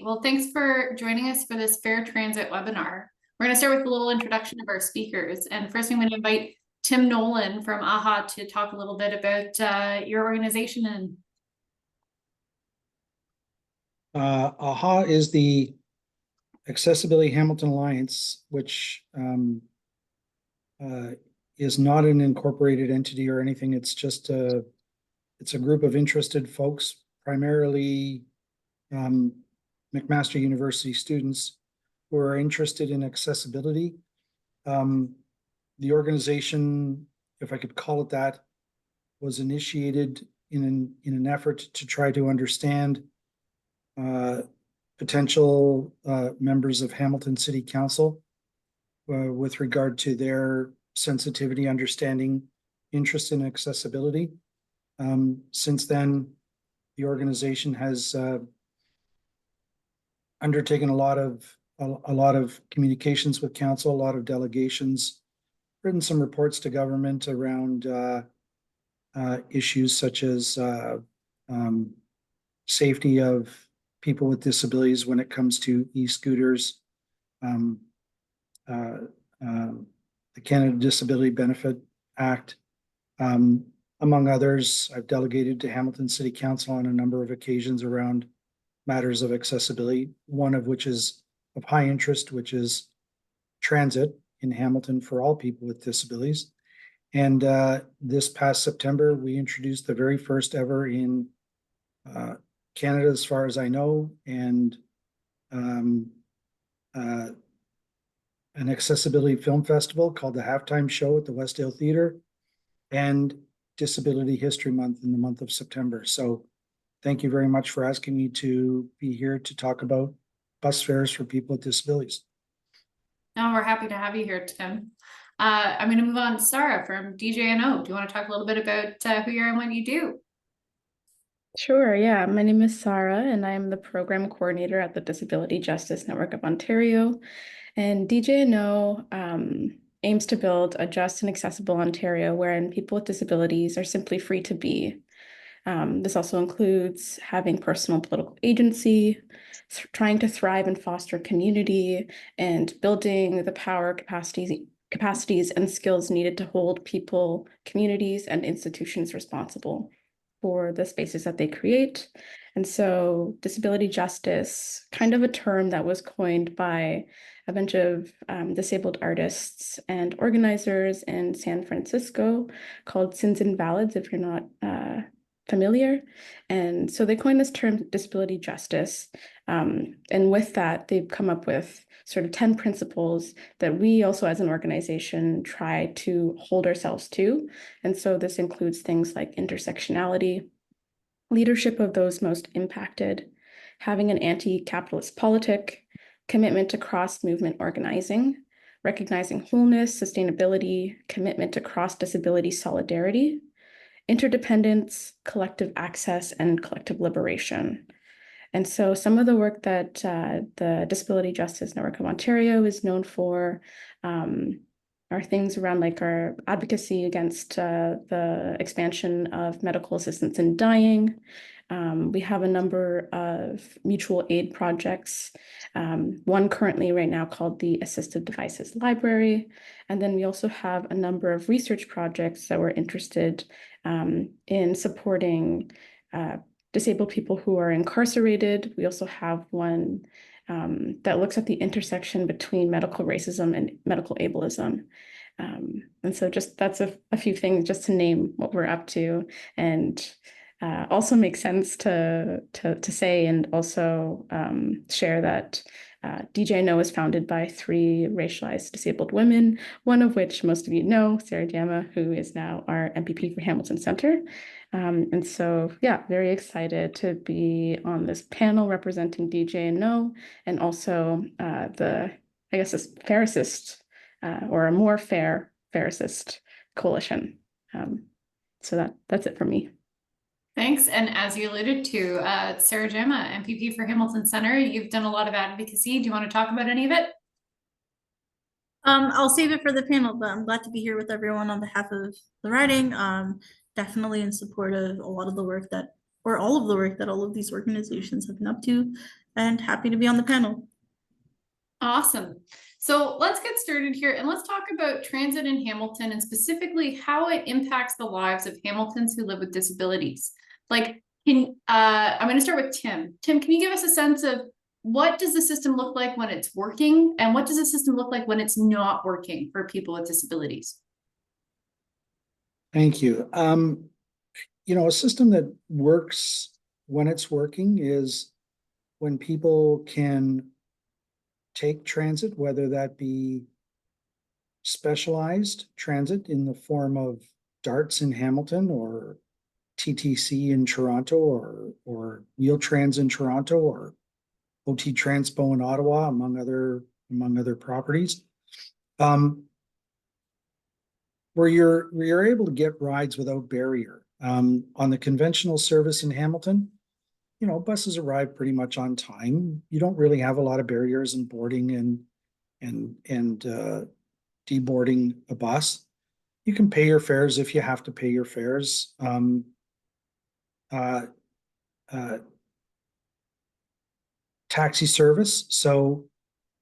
right. Well, thanks for joining us for this Fair Transit webinar. We're going to start with a little introduction of our speakers. And first, I'm going to invite Tim Nolan from AHA to talk a little bit about your organization. And AHA is the Accessibility Hamilton Alliance, which is not an incorporated entity or anything. It's just it's a group of interested folks, primarily McMaster University students who are interested in accessibility. The organization, if I could call it that, was initiated in an effort to try to understand potential members of Hamilton City Council with regard to their sensitivity, understanding, interest in accessibility. Since then, the organization has undertaken a lot of communications with council, a lot of delegations, written some reports to government around issues such as safety of people with disabilities when it comes to e-scooters, the Canada Disability Benefit Act, among others. I've delegated to Hamilton City Council on a number of occasions around matters of accessibility, one of which is of high interest, which is transit in Hamilton for all people with disabilities. And this past September, we introduced the very first ever in Canada, as far as I know, and an accessibility film festival called the Halftime Show at the Westdale Theatre, and Disability History Month in the month of September. So thank you very much for asking me to be here to talk about bus fares for people with disabilities. now we're happy to have you here, Tim. I'm going to move on to Sarah from DJNO. Do you want to talk a little bit about who you are and what you do? Sure, yeah. My name is Sarah, and I'm the program coordinator at the Disability Justice Network of Ontario. And DJNO aims to build a just and accessible Ontario wherein people with disabilities are simply free to be. This also includes having personal political agency, trying to thrive and foster community, and building the power, capacities, and skills needed to hold people, communities, and institutions responsible for the spaces that they create. And so disability justice, kind of a term that was coined by a bunch of disabled artists and organizers in San Francisco, called Sins Invalids, if you're not familiar. And so they coined this term disability justice. And with that, they've come up with sort of 10 principles that we also as an organization try to hold ourselves to. And so this includes things like intersectionality, leadership of those most impacted, having an anti-capitalist politic, commitment to cross-movement organizing, recognizing wholeness, sustainability, commitment to cross-disability solidarity, interdependence, collective access, and collective liberation. And so some of the work that the Disability Justice Network of Ontario is known for are things around like our advocacy against the expansion of medical assistance in dying. We have a number of mutual aid projects, one currently right now called the Assistive Devices Library. And then we also have a number of research projects that we're interested in supporting disabled people who are incarcerated. We also have one that looks at the intersection between medical racism and medical ableism. And so just that's a few things just to name what we're up to, and also makes sense to say and also share that DJNO was founded by 3 racialized disabled women, one of which most of you know, Sarah Jama, who is now our MPP for Hamilton Centre. And so, yeah, very excited to be on this panel representing DJNO, and also this fairest or a more fairest coalition. So that's it for me. Thanks. And as you alluded to, Sarah Jama, MPP for Hamilton Centre, you've done a lot of advocacy. Do you want to talk about any of it? I'll save it for the panel, but I'm glad to be here with everyone on behalf of the riding. Definitely in support of a lot of the work that for all of the work that all of these organizations have been up to, and happy to be on the panel. Awesome. So let's get started here and let's talk about transit in Hamilton and specifically how it impacts the lives of Hamiltons who live with disabilities. Like, I'm going to start with Tim. Tim, can you give us a sense of what does the system look like when it's working and what does the system look like when it's not working for people with disabilities? Thank you. A system that works when it's working is when people can take transit, whether that be specialized transit in the form of DARTs in Hamilton or TTC in Toronto or Wheel-Trans in Toronto or OT Transpo in Ottawa, among other properties. Where you're able to get rides without barrier. On the conventional service in Hamilton, buses arrive pretty much on time. You don't really have a lot of barriers in boarding and deboarding a bus. You can pay your fares if you have to pay your fares. Taxi service. So,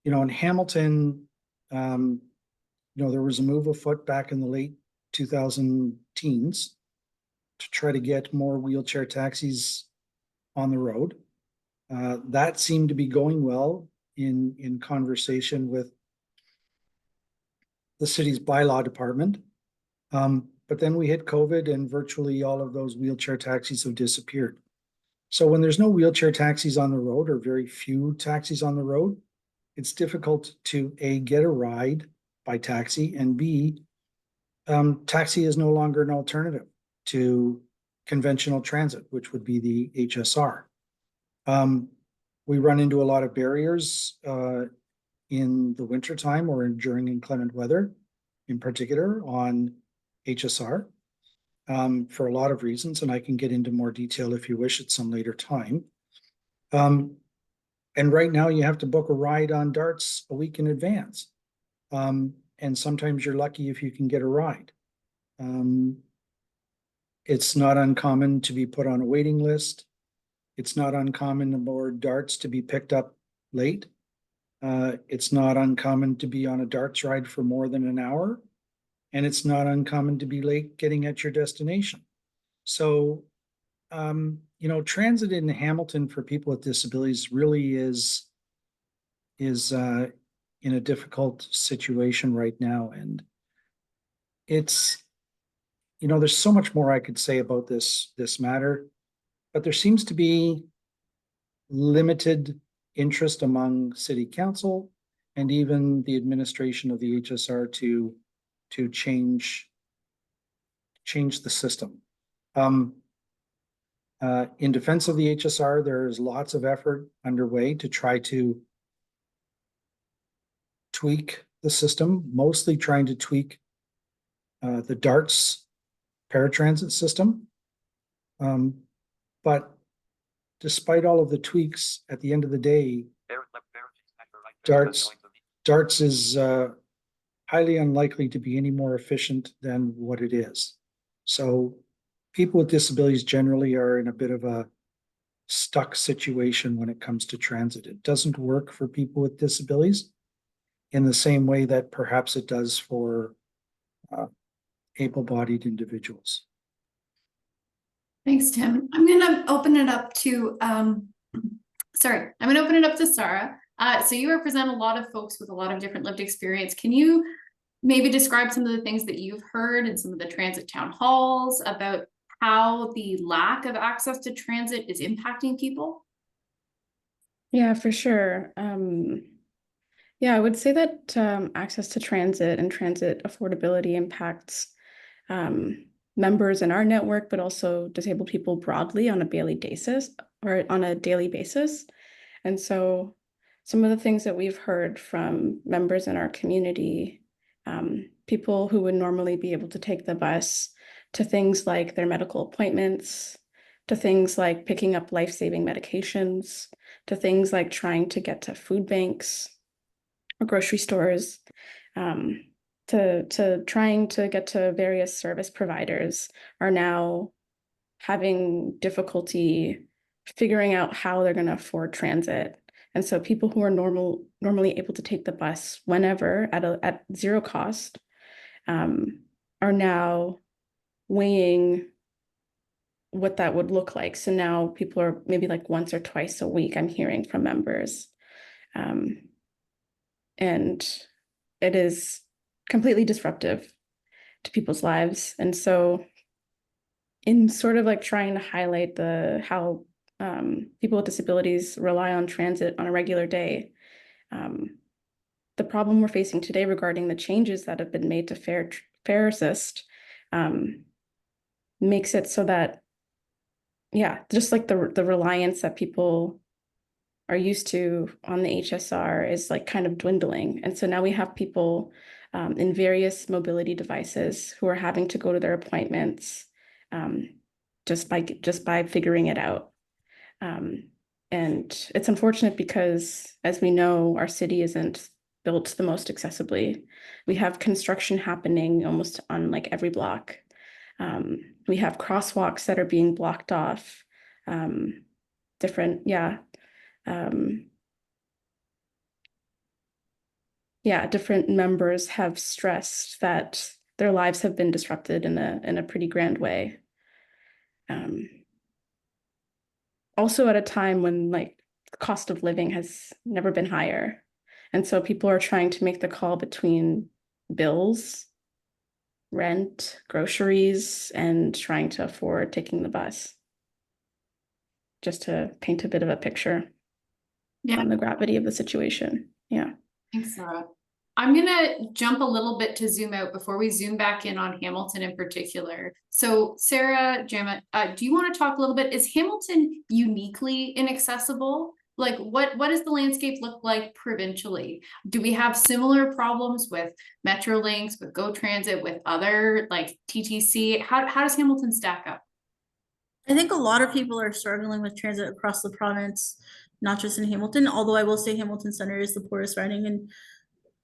in Hamilton, there was a move afoot back in the late 2000 teens to try to get more wheelchair taxis on the road. That seemed to be going well in conversation with the city's bylaw department. But then we hit COVID and virtually all of those wheelchair taxis have disappeared. So when there's no wheelchair taxis on the road or very few taxis on the road, it's difficult to A, get a ride by taxi, and B, taxi is no longer an alternative to conventional transit, which would be the HSR. We run into a lot of barriers in the wintertime or during inclement weather, in particular on HSR, for a lot of reasons, and I can get into more detail if you wish at some later time. And right now you have to book a ride on DARTs a week in advance. And sometimes you're lucky if you can get a ride. It's not uncommon to be put on a waiting list. It's not uncommon aboard DARTs to be picked up late. It's not uncommon to be on a DARTs ride for more than an hour. And it's not uncommon to be late getting at your destination. So, transit in Hamilton for people with disabilities really is in a difficult situation right now. And it's, there's so much more I could say about this matter, but there seems to be limited interest among city council and even the administration of the HSR to change the system. In defense of the HSR, there is lots of effort underway to try to tweak the system, mostly trying to tweak the DARTs paratransit system. But despite all of the tweaks, at the end of the day, DARTs is highly unlikely to be any more efficient than what it is. So people with disabilities generally are in a bit of a stuck situation when it comes to transit. It doesn't work for people with disabilities in the same way that perhaps it does for able-bodied individuals. Thanks, Tim. I'm going to open it up to, Sarah. So you represent a lot of folks with a lot of different lived experience. Can you maybe describe some of the things that you've heard in some of the transit town halls about how the lack of access to transit is impacting people? Yeah, for sure. Yeah, I would say that access to transit and transit affordability impacts members in our network, but also disabled people broadly on a daily basis. And so some of the things that we've heard from members in our community, people who would normally be able to take the bus to things like their medical appointments, to things like picking up life-saving medications, to things like trying to get to food banks or grocery stores, to trying to get to various service providers are now having difficulty figuring out how they're going to afford transit. And so people who are normally able to take the bus whenever at zero cost are now weighing what that would look like. So now people are maybe like once or twice a week, I'm hearing from members. And it is completely disruptive to people's lives. And so in sort of like trying to highlight how people with disabilities rely on transit on a regular day, the problem we're facing today regarding the changes that have been made to Fare Assist makes it so that, yeah, just like the reliance that people are used to on the HSR is like kind of dwindling. And so now we have people in various mobility devices who are having to go to their appointments just by figuring it out. And it's unfortunate because, as we know, our city isn't built the most accessibly. We have construction happening almost on like every block. We have crosswalks that are being blocked off. Different members have stressed that their lives have been disrupted in a pretty grand way. Also at a time when like the cost of living has never been higher. And so people are trying to make the call between bills, rent, groceries, and trying to afford taking the bus. Just to paint a bit of a picture on the gravity of the situation. Yeah. Thanks, Sarah. I'm gonna jump a little bit to zoom out before we zoom back in on Hamilton in particular. So Sarah, Jamet, do you want to talk a little bit? Is Hamilton uniquely inaccessible? Like what does the landscape look like provincially? Do we have similar problems with Metrolinx, with GO Transit, with other like TTC? How does Hamilton stack up? I think a lot of people are struggling with transit across the province, not just in Hamilton, although I will say Hamilton Center is the poorest riding in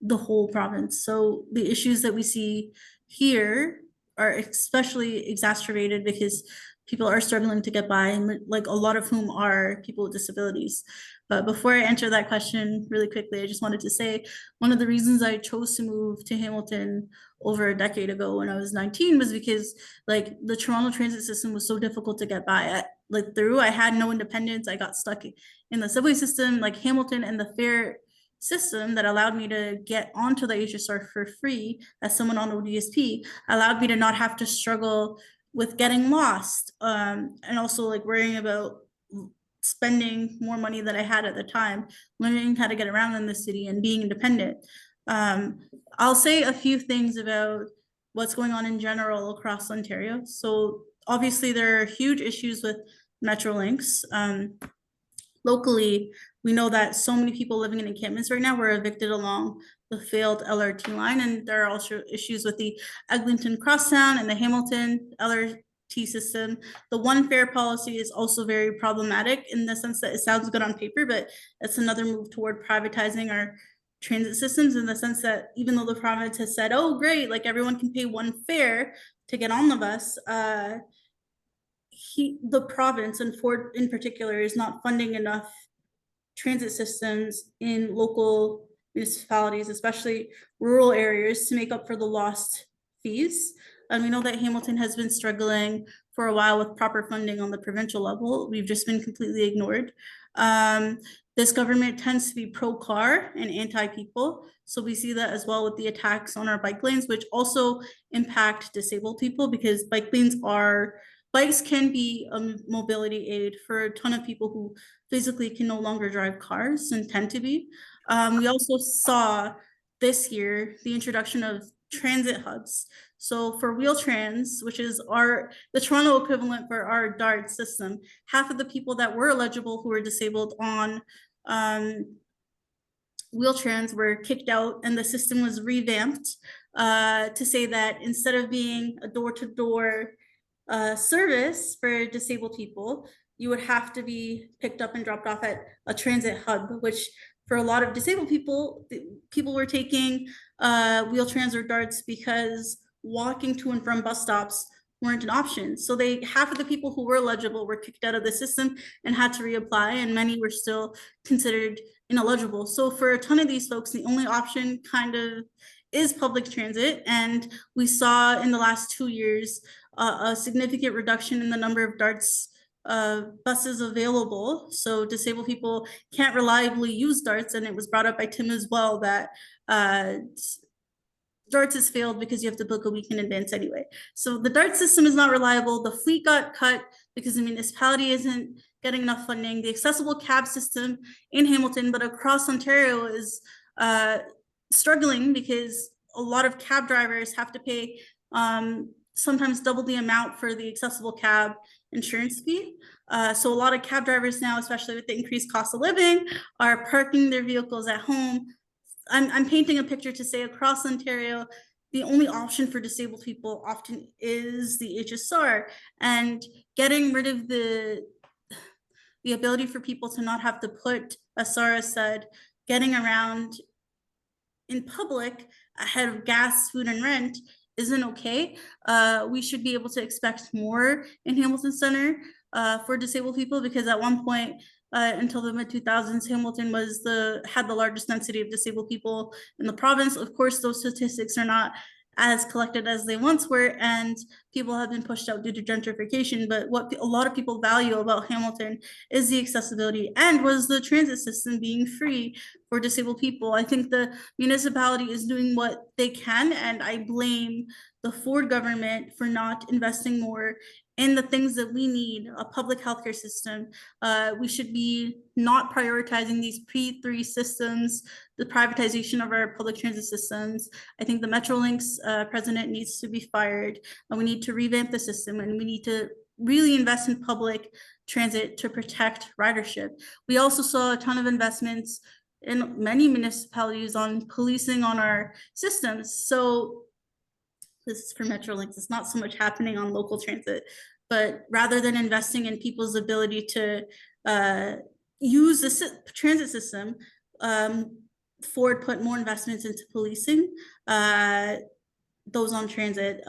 the whole province. So the issues that we see here are especially exacerbated because people are struggling to get by, and like a lot of whom are people with disabilities. But before I answer that question really quickly, I just wanted to say one of the reasons I chose to move to Hamilton over a decade ago when I was 19 was because like the Toronto transit system was so difficult to get by through. I had no independence. I got stuck in the subway system. Like Hamilton and the fare system that allowed me to get onto the HSR for free as someone on ODSP allowed me to not have to struggle with getting lost and also like worrying about spending more money than I had at the time, learning how to get around in the city and being independent. I'll say a few things about what's going on in general across Ontario. So obviously there are huge issues with Metrolinx. Locally, we know that so many people living in encampments right now were evicted along the failed LRT line, and there are also issues with the Eglinton Crosstown and the Hamilton LRT system. The one fare policy is also very problematic in the sense that it sounds good on paper, but it's another move toward privatizing our transit systems in the sense that even though the province has said, oh, great, like everyone can pay one fare to get on the bus, the province and Ford in particular is not funding enough transit systems in local municipalities, especially rural areas, to make up for the lost fees. And we know that Hamilton has been struggling for a while with proper funding on the provincial level. We've just been completely ignored. This government tends to be pro-car and anti-people. So we see that as well with the attacks on our bike lanes, which also impact disabled people because bikes can be a mobility aid for a ton of people who physically can no longer drive cars and tend to be. We also saw this year the introduction of transit hubs. So for Wheel-Trans, which is the Toronto equivalent for our DART system, half of the people that were eligible who were disabled on Wheel-Trans were kicked out, and the system was revamped to say that instead of being a door-to-door service for disabled people, you would have to be picked up and dropped off at a transit hub, which for a lot of disabled people were taking Wheel-Trans or DARTs because walking to and from bus stops weren't an option. So half of the people who were eligible were kicked out of the system and had to reapply, and many were still considered ineligible. So for a ton of these folks, the only option kind of is public transit. And we saw in the last 2 years a significant reduction in the number of DARTs buses available. So disabled people can't reliably use DARTs. And it was brought up by Tim as well that DARTs has failed because you have to book a week in advance anyway. So the DART system is not reliable. The fleet got cut because the municipality isn't getting enough funding. The accessible cab system in Hamilton, but across Ontario, is struggling because a lot of cab drivers have to pay sometimes double the amount for the accessible cab insurance fee. So a lot of cab drivers now, especially with the increased cost of living, are parking their vehicles at home. I'm painting a picture to say across Ontario, the only option for disabled people often is the HSR, and getting rid of the ability for people to not have to put, as Sarah said, getting around in public ahead of gas, food, and rent isn't okay. We should be able to expect more in Hamilton Center for disabled people, because at one point, until the mid-2000s, Hamilton had the largest density of disabled people in the province. Of course, those statistics are not as collected as they once were, and people have been pushed out due to gentrification. But what a lot of people value about Hamilton is the accessibility, and was the transit system being free for disabled people. I think the municipality is doing what they can, and I blame the Ford government for not investing more in the things that we need: a public healthcare system. We should be not prioritizing these P3 systems, the privatization of our public transit systems. I think the Metrolinx president needs to be fired, and we need to revamp the system, and we need to really invest in public transit to protect ridership. We also saw a ton of investments in many municipalities on policing on our systems. So this is for Metrolinx. It's not so much happening on local transit, but rather than investing in people's ability to use the transit system, Ford put more investments into policing those on transit.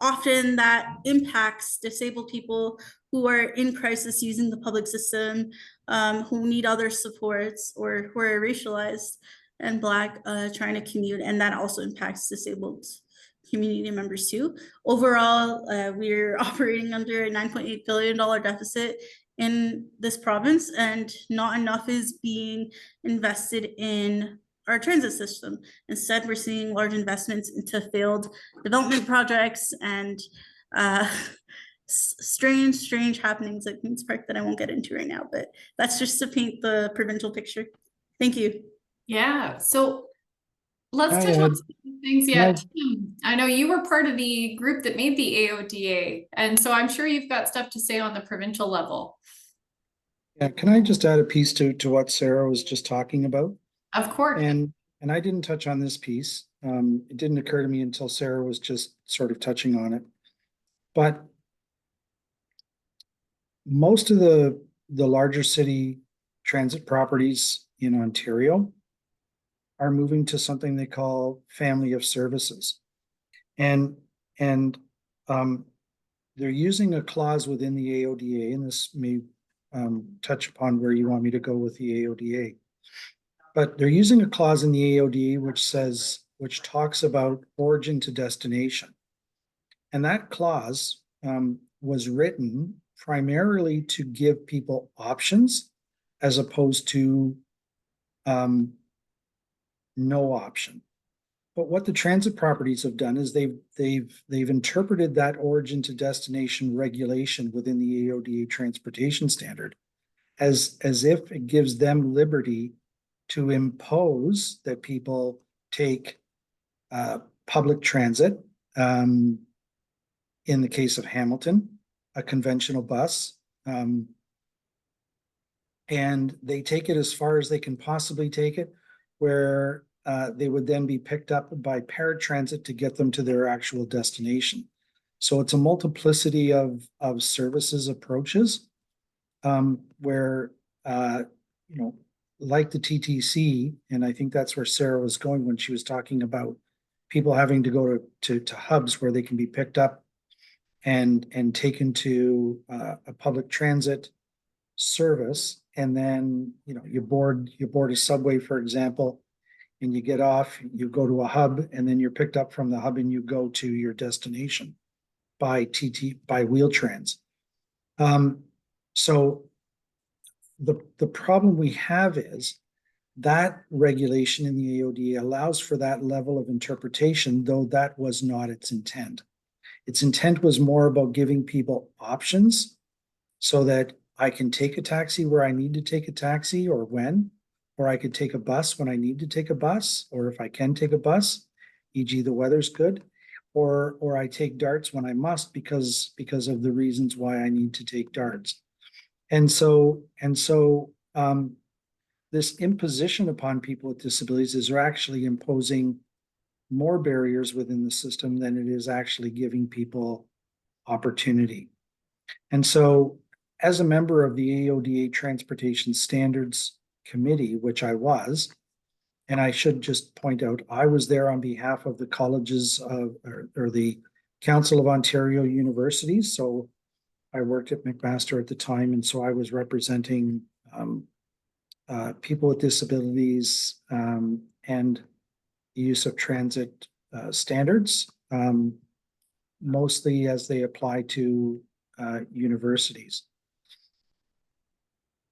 Often that impacts disabled people who are in crisis using the public system, who need other supports, or who are racialized and Black trying to commute, and that also impacts disabled community members too. Overall, we're operating under a $9.8 billion deficit in this province, and not enough is being invested in our transit system. Instead, we're seeing large investments into failed development projects and strange happenings at Queen's Park that I won't get into right now, but that's just to paint the provincial picture. Thank you. Yeah, so let's touch on some things. Yeah, Tim, I know you were part of the group that made the AODA, and so I'm sure you've got stuff to say on the provincial level. Yeah, can I just add a piece to what Sarah was just talking about? Of course. And I didn't touch on this piece. It didn't occur to me until Sarah was just sort of touching on it. But most of the larger city transit properties in Ontario are moving to something they call family of services. And they're using a clause within the AODA, and this may touch upon where you want me to go with the AODA. But they're using a clause in the AODA which talks about origin to destination. And that clause was written primarily to give people options as opposed to no option. But what the transit properties have done is they've interpreted that origin to destination regulation within the AODA transportation standard as if it gives them liberty to impose that people take public transit. In the case of Hamilton, a conventional bus, and they take it as far as they can possibly take it, where they would then be picked up by paratransit to get them to their actual destination. So it's a multiplicity of services approaches, where like the TTC, and I think that's where Sarah was going when she was talking about people having to go to hubs where they can be picked up and taken to a public transit service, and then you board a subway, for example, and you get off, you go to a hub, and then you're picked up from the hub and you go to your destination by Wheel-Trans. So the problem we have is that regulation in the AODA allows for that level of interpretation, though that was not its intent. Its intent was more about giving people options so that I can take a taxi where I need to take a taxi or when, or I could take a bus when I need to take a bus, or if I can take a bus, e.g. the weather's good, or I take darts when I must because of the reasons why I need to take darts. And so this imposition upon people with disabilities is actually imposing more barriers within the system than it is actually giving people opportunity. And so as a member of the AODA Transportation Standards Committee, which I was, and I should just point out, I was there on behalf of the colleges of, or the Council of Ontario Universities. So I worked at McMaster at the time, and so I was representing people with disabilities and the use of transit standards, mostly as they apply to universities.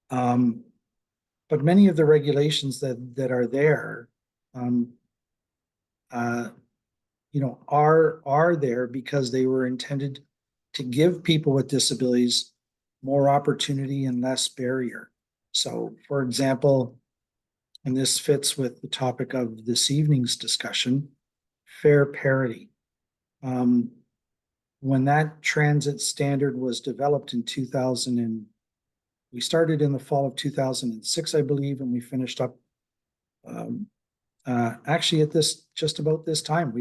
But many of the regulations that are there, are there because they were intended to give people with disabilities more opportunity and less barrier. So, for example, and this fits with the topic of this evening's discussion, fare parity. When that transit standard was developed in 2000, and we started in the fall of 2006, I believe, and we finished up actually at just about this time.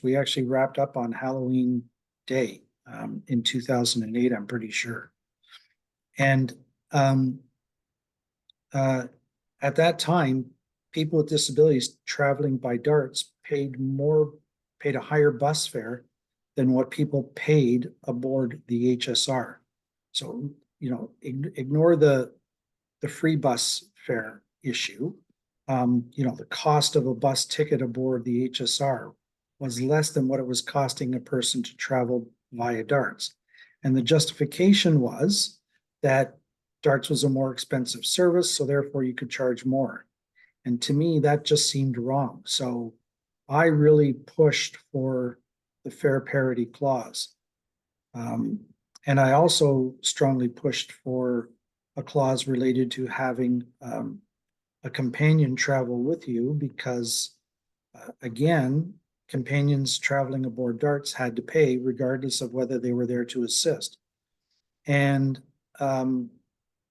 We actually wrapped up on Halloween Day in 2008, I'm pretty sure. And at that time, people with disabilities traveling by darts paid a higher bus fare than what people paid aboard the HSR. So, ignore the free bus fare issue. The cost of a bus ticket aboard the HSR was less than what it was costing a person to travel via darts. And the justification was that darts was a more expensive service, so therefore you could charge more. And to me, that just seemed wrong. So I really pushed for the fare parity clause. And I also strongly pushed for a clause related to having a companion travel with you because, again, companions traveling aboard darts had to pay regardless of whether they were there to assist. And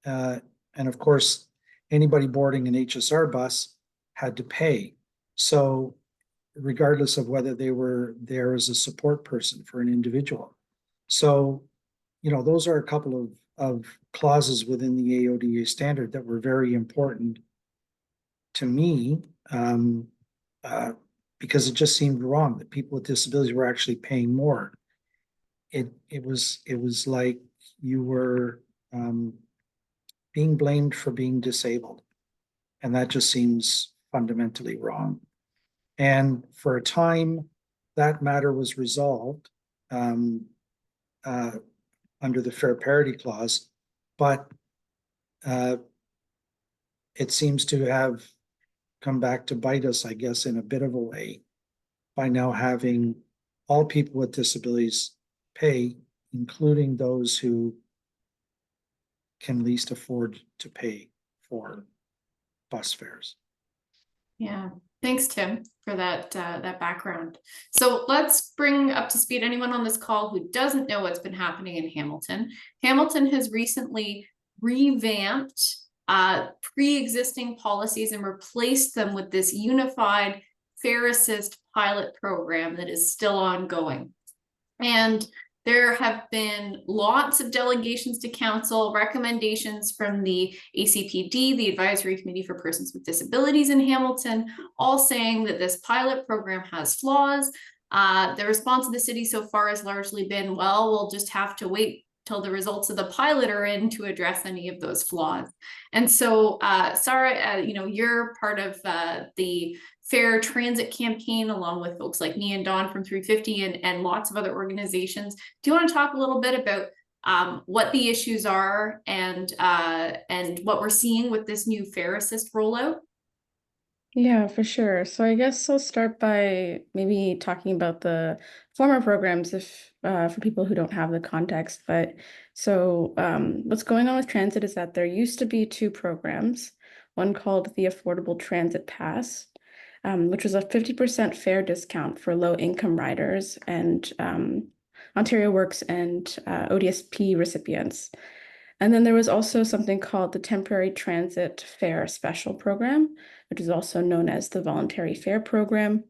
of course, anybody boarding an HSR bus had to pay. So regardless of whether they were there as a support person for an individual. So, those are a couple of clauses within the AODA standard that were very important to me because it just seemed wrong that people with disabilities were actually paying more. It was like you were being blamed for being disabled. And that just seems fundamentally wrong. And for a time, that matter was resolved under the fair parity clause, but it seems to have come back to bite us, I guess, in a bit of a way by now having all people with disabilities pay, including those who can least afford to pay for bus fares. Yeah, thanks, Tim, for that background. So let's bring up to speed anyone on this call who doesn't know what's been happening in Hamilton. Hamilton has recently revamped pre-existing policies and replaced them with this unified Fare Assist pilot program that is still ongoing. And there have been lots of delegations to council, recommendations from the ACPD, the Advisory Committee for Persons with Disabilities in Hamilton, all saying that this pilot program has flaws. The response of the city so far has largely been, well, we'll just have to wait till the results of the pilot are in to address any of those flaws. And so, Sarah, you know, you're part of the Fair Transit campaign, along with folks like me and Dawn from 350 and lots of other organizations. Do you want to talk a little bit about what the issues are and what we're seeing with this new Fare Assist rollout? Yeah, for sure. So I guess I'll start by maybe talking about the former programs if for people who don't have the context. But so what's going on with transit is that there used to be two programs, one called the Affordable Transit Pass, which was a 50% fare discount for low income riders and Ontario Works and ODSP recipients. And then there was also something called the Temporary Transit Fare Special Program, which is also known as the Voluntary Fare Program.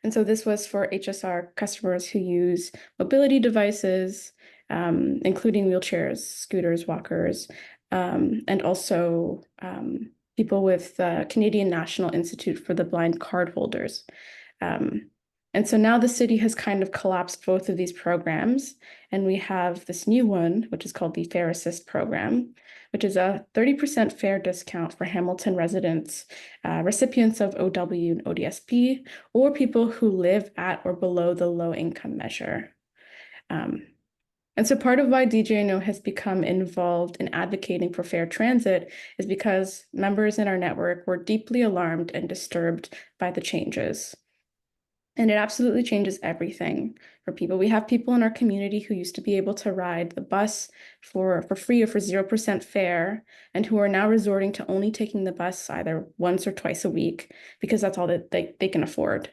And so this was for HSR customers who use mobility devices, including wheelchairs, scooters, walkers, and also people with Canadian National Institute for the Blind card holders. And so now the city has kind of collapsed both of these programs, and we have this new one, which is called the Fare Assist program, which is a 30% fare discount for Hamilton residents, recipients of OW and ODSP, or people who live at or below the low income measure. And so part of why DJNO has become involved in advocating for fair transit is because members in our network were deeply alarmed and disturbed by the changes. And it absolutely changes everything for people. We have people in our community who used to be able to ride the bus for free or for 0% fare, and who are now resorting to only taking the bus either once or twice a week because that's all that they can afford.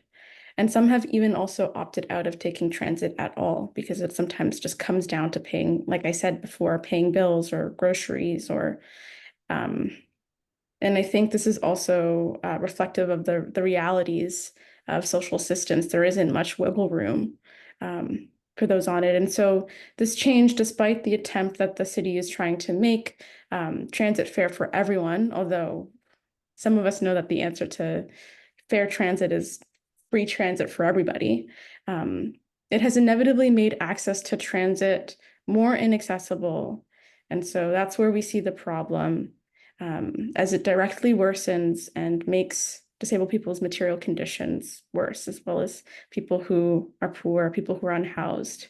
And some have even also opted out of taking transit at all because it sometimes just comes down to paying, like I said before, paying bills or groceries or and I think this is also reflective of the realities of social assistance. There isn't much wiggle room for those on it. And so this change, despite the attempt that the city is trying to make transit fair for everyone, although some of us know that the answer to fair transit is free transit for everybody, it has inevitably made access to transit more inaccessible. And so that's where we see the problem, as it directly worsens and makes disabled people's material conditions worse, as well as people who are poor, people who are unhoused.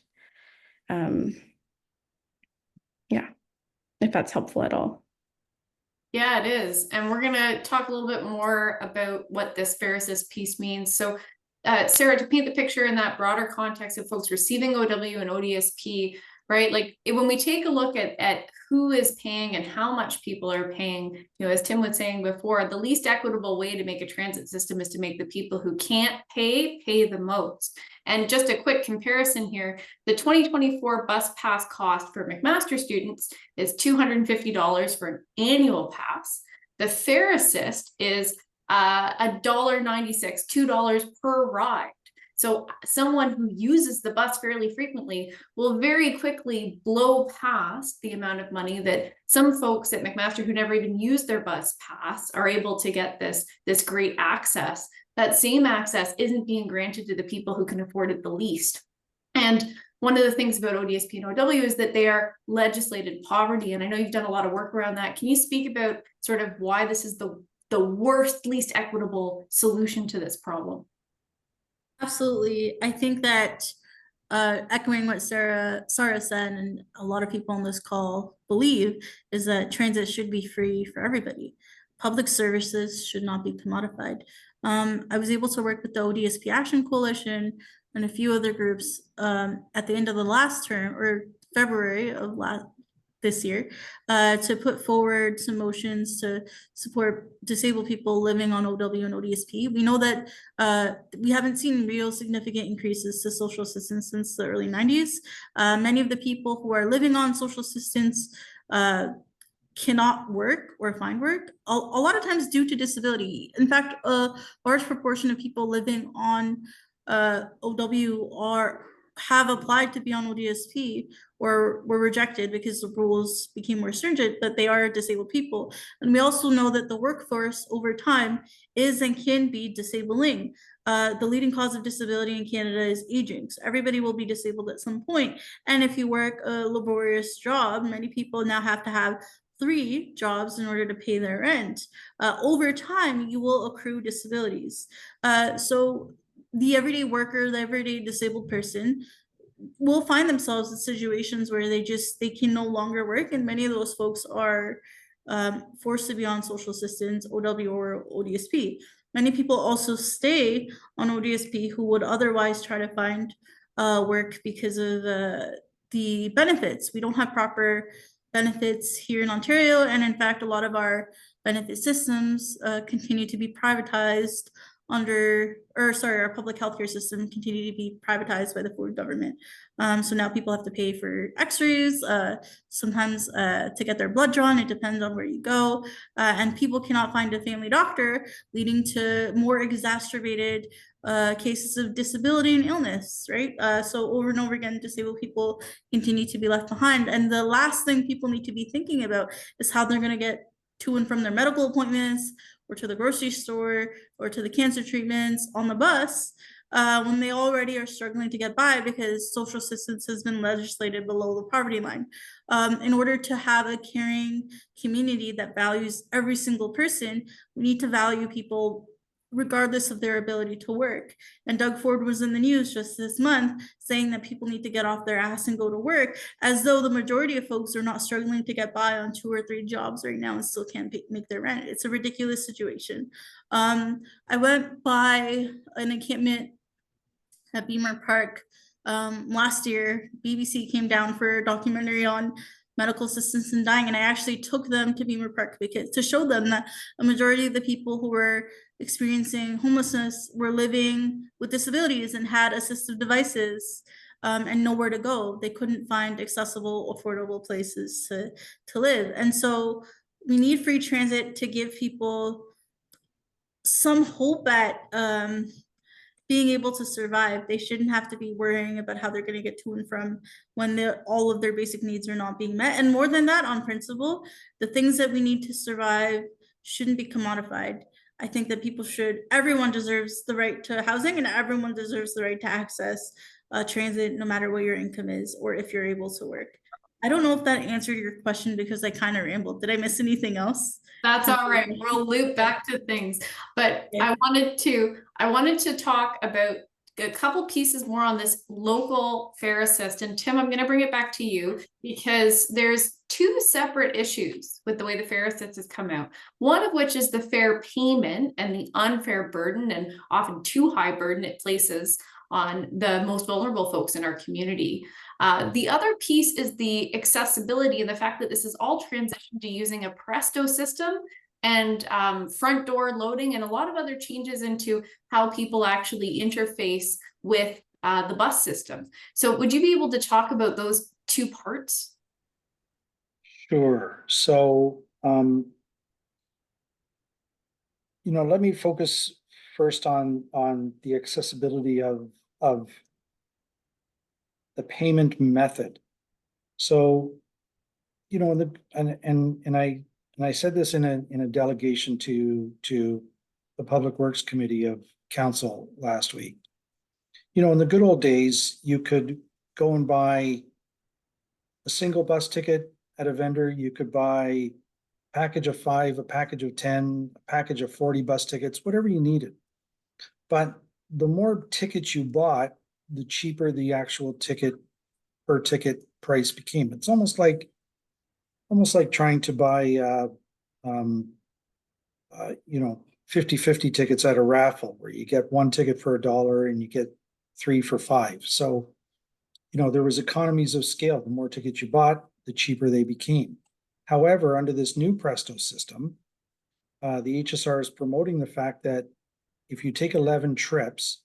Yeah, if that's helpful at all. Yeah, it is. And we're going to talk a little bit more about what this Fare Assist piece means. So, Sarah, to paint the picture in that broader context of folks receiving OW and ODSP, right? Like when we take a look at who is paying and how much people are paying, you know, as Tim was saying before, the least equitable way to make a transit system is to make the people who can't pay the most. And just a quick comparison here, the 2024 bus pass cost for McMaster students is $250 for an annual pass. The Fare Assist is $1.96, $2 per ride. So someone who uses the bus fairly frequently will very quickly blow past the amount of money that some folks at McMaster who never even use their bus pass are able to get this great access. That same access isn't being granted to the people who can afford it the least. And one of the things about ODSP and OW is that they are legislated poverty. And I know you've done a lot of work around that. Can you speak about sort of why this is the worst, least equitable solution to this problem? Absolutely. I think that echoing what Sarah said, and a lot of people on this call believe, is that transit should be free for everybody. Public services should not be commodified. I was able to work with the ODSP Action Coalition and a few other groups at the end of the last term, or February of this year, to put forward some motions to support disabled people living on OW and ODSP. We know that we haven't seen real significant increases to social assistance since the early 90s. Many of the people who are living on social assistance cannot work or find work, a lot of times due to disability. In fact, a large proportion of people living on OW have applied to be on ODSP or were rejected because the rules became more stringent, but they are disabled people. And we also know that the workforce over time is and can be disabling. The leading cause of disability in Canada is aging. So everybody will be disabled at some point. And if you work a laborious job, many people now have to have 3 jobs in order to pay their rent. Over time, you will accrue disabilities. So the everyday worker, the everyday disabled person will find themselves in situations where they can no longer work, and many of those folks are forced to be on social assistance, OW or ODSP. Many people also stay on ODSP who would otherwise try to find work because of the benefits. We don't have proper benefits here in Ontario, and in fact, a lot of our benefit systems continue to be privatized our public healthcare system continue to be privatized by the Ford government. So now people have to pay for x-rays, sometimes to get their blood drawn. It depends on where you go. And people cannot find a family doctor, leading to more exacerbated cases of disability and illness, right? So over and over again, disabled people continue to be left behind. And the last thing people need to be thinking about is how they're going to get to and from their medical appointments, or to the grocery store, or to the cancer treatments on the bus, when they already are struggling to get by because social assistance has been legislated below the poverty line. In order to have a caring community that values every single person, we need to value people regardless of their ability to work. And Doug Ford was in the news just this month saying that people need to get off their ass and go to work, as though the majority of folks are not struggling to get by on 2 or 3 jobs right now and still can't make their rent. It's a ridiculous situation. I went by an encampment at Beamer Park last year. BBC came down for a documentary on medical assistance in dying, and I actually took them to Beamer Park because to show them that a majority of the people who were experiencing homelessness were living with disabilities and had assistive devices and nowhere to go. They couldn't find accessible, affordable places to live. And so we need free transit to give people some hope at being able to survive. They shouldn't have to be worrying about how they're going to get to and from when all of their basic needs are not being met. And more than that, on principle, the things that we need to survive shouldn't be commodified. I think that everyone deserves the right to housing, and everyone deserves the right to access transit, no matter what your income is or if you're able to work. I don't know if that answered your question because I kind of rambled. Did I miss anything else? That's all right. We'll loop back to things, but yeah. I wanted to talk about a couple pieces more on this local fare assist. And Tim, I'm going to bring it back to you because there's 2 separate issues with the way the fare assist has come out. One of which is the fare payment and the unfair burden, and often too high burden it places on the most vulnerable folks in our community. The other piece is the accessibility and the fact that this is all transitioned to using a Presto system and front door loading and a lot of other changes into how people actually interface with the bus system. So would you be able to talk about those 2 parts? Sure. So, let me focus first on the accessibility of the payment method. So, I said this in a delegation to the Public Works Committee of Council last week. In the good old days, you could go and buy a single bus ticket at a vendor. You could buy a package of 5, a package of 10, a package of 40 bus tickets, whatever you needed. But the more tickets you bought, the cheaper the actual per ticket price became. It's almost like trying to buy 50-50 tickets at a raffle where you get 1 ticket for $1 and you get 3 for $5. So, there was economies of scale. The more tickets you bought, the cheaper they became. However, under this new Presto system, the HSR is promoting the fact that if you take 11 trips,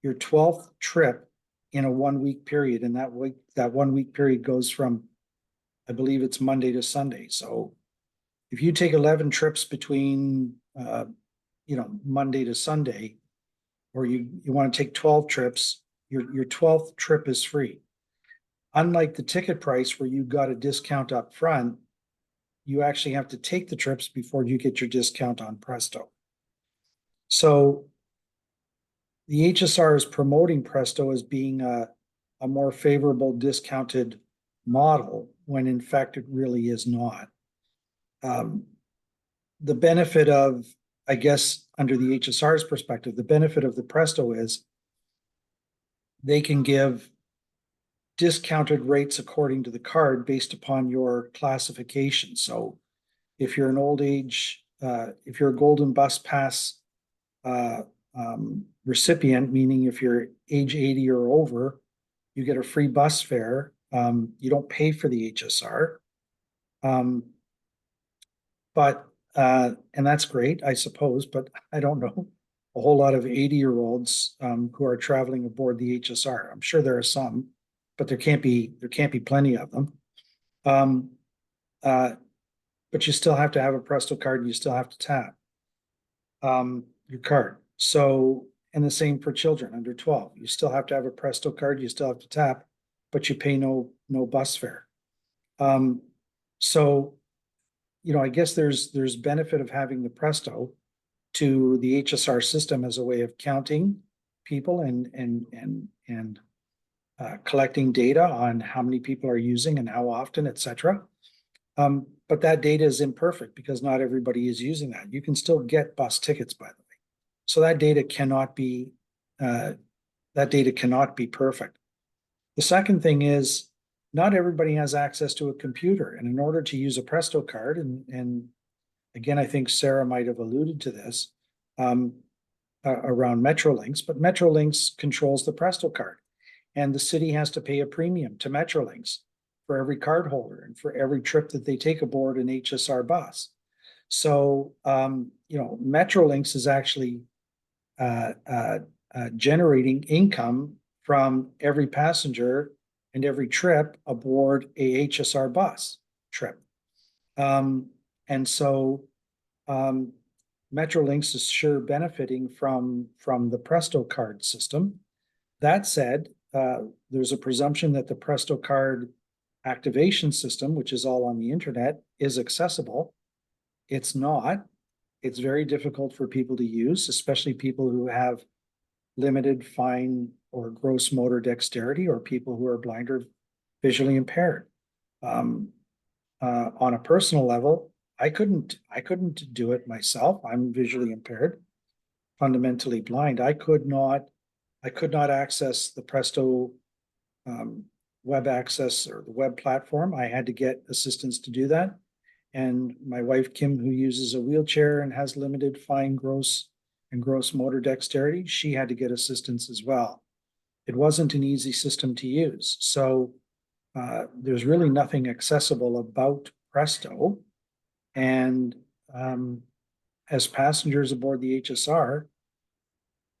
your 12th trip in a 1-week period, and that 1-week period goes from, I believe it's Monday to Sunday. So if you take 11 trips between, Monday to Sunday, or you want to take 12 trips, your 12th trip is free. unlike the ticket price where you got a discount up front, you actually have to take the trips before you get your discount on Presto. So the HSR is promoting Presto as being a more favorable discounted model when in fact it really is not. The benefit of, I guess, under the HSR's perspective, the benefit of the Presto is they can give discounted rates according to the card based upon your classification. So if you're an old age, if you're a Golden Bus Pass recipient, meaning if you're age 80 or over, you get a free bus fare. You don't pay for the HSR. And that's great, I suppose, but I don't know a whole lot of 80-year-olds who are traveling aboard the HSR. I'm sure there are some, but there can't be plenty of them. But you still have to have a Presto card and you still have to tap your card. So, and the same for children under 12. You still have to have a Presto card, you still have to tap, but you pay no bus fare. So, you know, I guess there's benefit of having the Presto to the HSR system as a way of counting people and collecting data on how many people are using and how often, etc. But that data is imperfect because not everybody is using that. You can still get bus tickets, by the way. So that data cannot be perfect. The second thing is not everybody has access to a computer. And in order to use a Presto card, and again, I think Sarah might have alluded to this around Metrolinx, but Metrolinx controls the Presto card. And the city has to pay a premium to Metrolinx for every card holder and for every trip that they take aboard an HSR bus. So, you know, Metrolinx is actually generating income from every passenger and every trip aboard a HSR bus trip. And so Metrolinx is sure benefiting from the Presto card system. That said, there's a presumption that the Presto card activation system, which is all on the internet, is accessible. It's not. It's very difficult for people to use, especially people who have limited fine or gross motor dexterity or people who are blind or visually impaired. On a personal level, I couldn't do it myself. I'm visually impaired, fundamentally blind. I could not access the Presto web access or the web platform. I had to get assistance to do that. And my wife, Kim, who uses a wheelchair and has limited fine gross motor dexterity, she had to get assistance as well. It wasn't an easy system to use. So there's really nothing accessible about Presto. And as passengers aboard the HSR,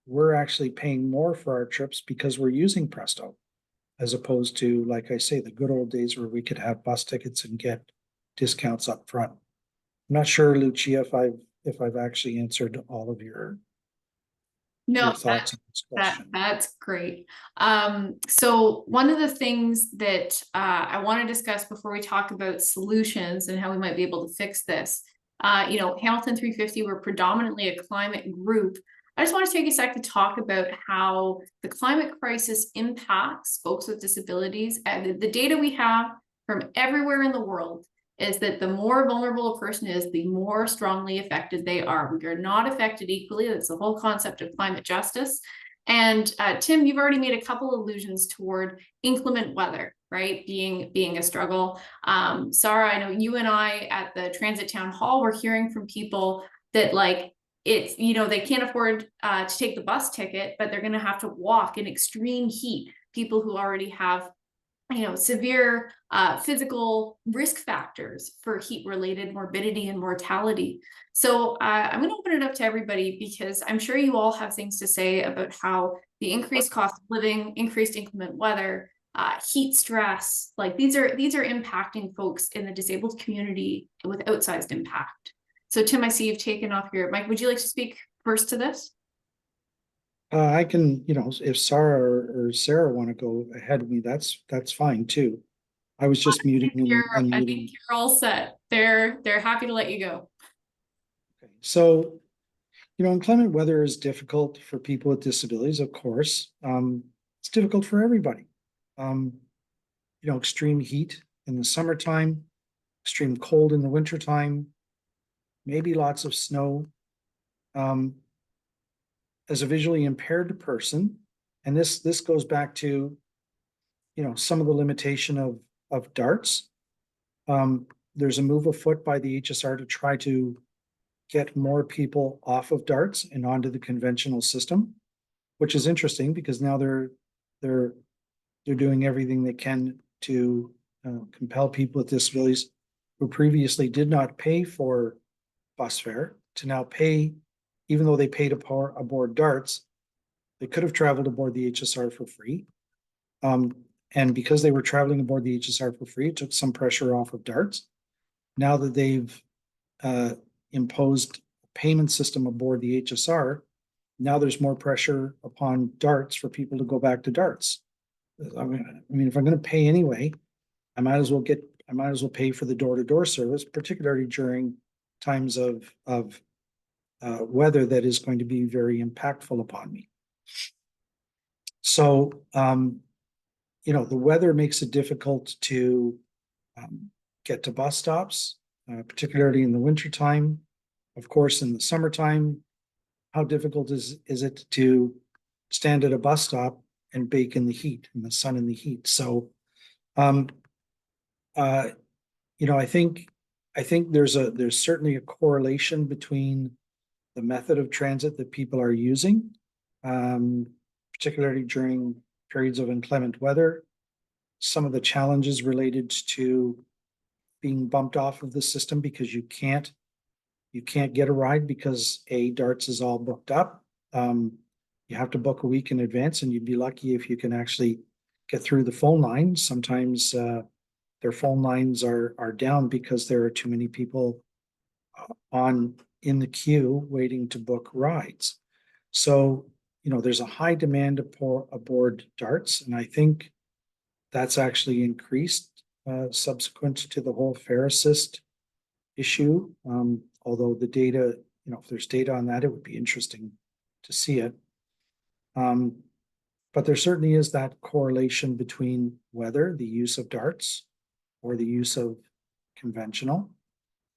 we're actually paying more for our trips because we're using Presto, as opposed to, like I say, the good old days where we could have bus tickets and get discounts up front. I'm not sure, Lucia, if I've actually answered all of your thoughts on this question. That's great. So one of the things that I want to discuss before we talk about solutions and how we might be able to fix this, you know, Hamilton 350, we're predominantly a climate group. I just want to take a sec to talk about how the climate crisis impacts folks with disabilities. And the data we have from everywhere in the world is that the more vulnerable a person is, the more strongly affected they are. We are not affected equally. That's the whole concept of climate justice. And Tim, you've already made a couple allusions toward inclement weather, right? Being a struggle. Sarah, I know you and I at the Transit Town Hall were hearing from people that, like, it's, you know, they can't afford to take the bus ticket, but they're going to have to walk in extreme heat. People who already have, you know, severe physical risk factors for heat-related morbidity and mortality. So I'm going to open it up to everybody because I'm sure you all have things to say about how the increased cost of living, increased inclement weather, heat stress, like these are impacting folks in the disabled community with outsized impact. So Tim, I see you've taken off your mic. Would you like to speak first to this? I can, if Sarah or Sarah want to go ahead of me, that's fine too. I was just muting and I unmuting. think you're all set. They're happy to let you go. So, inclement weather is difficult for people with disabilities, of course. It's difficult for everybody. Extreme heat in the summertime, extreme cold in the wintertime, maybe lots of snow. As a visually impaired person, and this goes back to, some of the limitation of darts. There's a move afoot by the HSR to try to get more people off of darts and onto the conventional system, which is interesting because now they're doing everything they can to compel people with disabilities who previously did not pay for bus fare to now pay, even though they paid aboard darts, they could have traveled aboard the HSR for free. And because they were traveling aboard the HSR for free, it took some pressure off of darts. Now that they've imposed a payment system aboard the HSR, now there's more pressure upon darts for people to go back to darts. I mean, if I'm going to pay anyway, I might as well pay for the door-to-door service, particularly during times of weather that is going to be very impactful upon me. So, the weather makes it difficult to get to bus stops, particularly in the wintertime. Of course, in the summertime, how difficult is it to stand at a bus stop and bake in the heat, in the sun and the heat? So, I think there's certainly a correlation between the method of transit that people are using, particularly during periods of inclement weather, some of the challenges related to being bumped off of the system because you can't get a ride because darts is all booked up. You have to book a week in advance, and you'd be lucky if you can actually get through the phone line. Sometimes their phone lines are down because there are too many people in the queue waiting to book rides. So, there's a high demand aboard darts, and I think that's actually increased subsequent to the whole fare assist issue. Although the data, if there's data on that, it would be interesting to see it. But there certainly is that correlation between whether the use of darts or the use of conventional.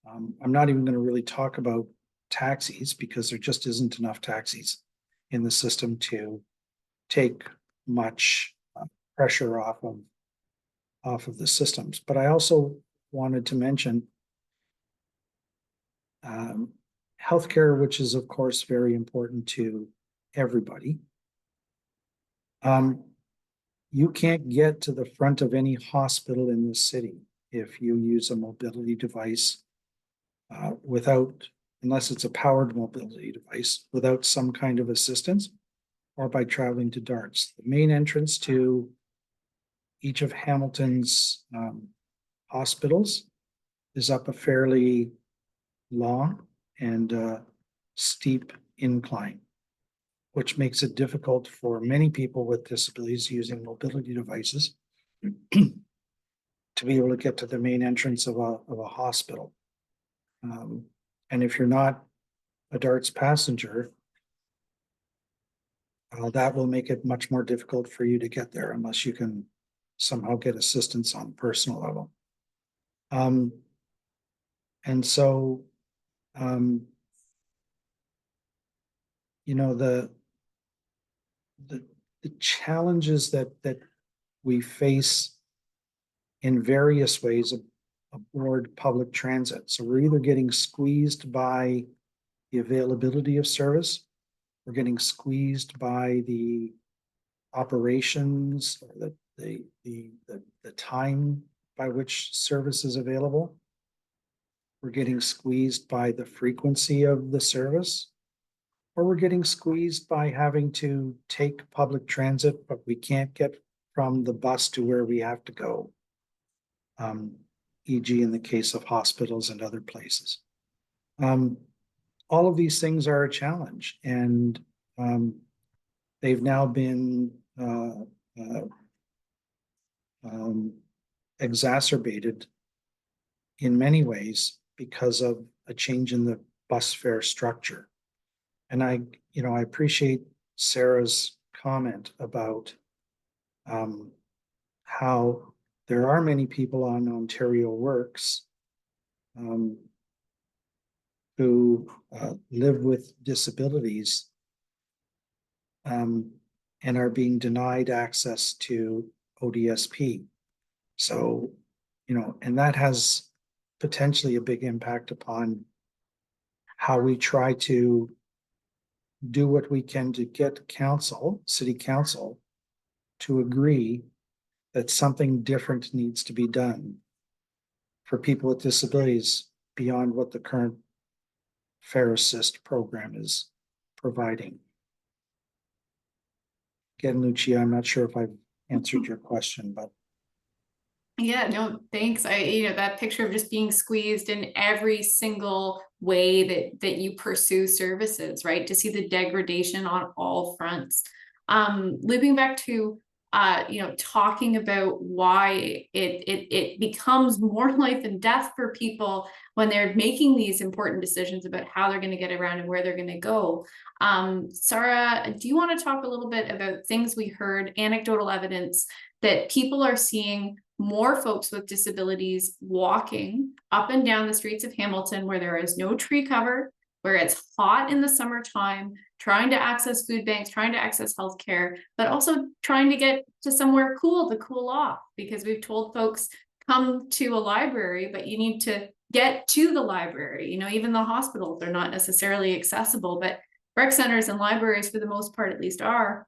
I'm not even going to really talk about taxis because there just isn't enough taxis in the system to take much pressure off of the systems. But I also wanted to mention healthcare, which is of course very important to everybody. You can't get to the front of any hospital in this city if you use a mobility device unless it's a powered mobility device, without some kind of assistance, or by traveling to darts. The main entrance to each of Hamilton's hospitals is up a fairly long and steep incline, which makes it difficult for many people with disabilities using mobility devices to be able to get to the main entrance of a hospital. And if you're not a darts passenger, that will make it much more difficult for you to get there unless you can somehow get assistance on a personal level. And so, the challenges that we face in various ways aboard public transit. So we're either getting squeezed by the availability of service, we're getting squeezed by the operations, or the time by which service is available. We're getting squeezed by the frequency of the service, or we're getting squeezed by having to take public transit, but we can't get from the bus to where we have to go. E.g. in the case of hospitals and other places. All of these things are a challenge, and they've now been exacerbated in many ways because of a change in the bus fare structure. And I appreciate Sarah's comment about how there are many people on Ontario Works who live with disabilities and are being denied access to ODSP. So, and that has potentially a big impact upon how we try to do what we can to get city council, to agree that something different needs to be done for people with disabilities beyond what the current Fare Assist program is providing. Again, Lucia, I'm not sure if I've answered your question, but. Yeah, no, thanks. That picture of just being squeezed in every single way that you pursue services, right? To see the degradation on all fronts. Looping back to talking about why it becomes more life and death for people when they're making these important decisions about how they're going to get around and where they're going to go. Sarah, do you want to talk a little bit about things we heard, anecdotal evidence that people are seeing more folks with disabilities walking up and down the streets of Hamilton where there is no tree cover, where it's hot in the summertime, trying to access food banks, trying to access healthcare, but also trying to get to somewhere cool to cool off, because we've told folks come to a library, but you need to get to the library. Even the hospitals are not necessarily accessible, but rec centers and libraries for the most part at least are.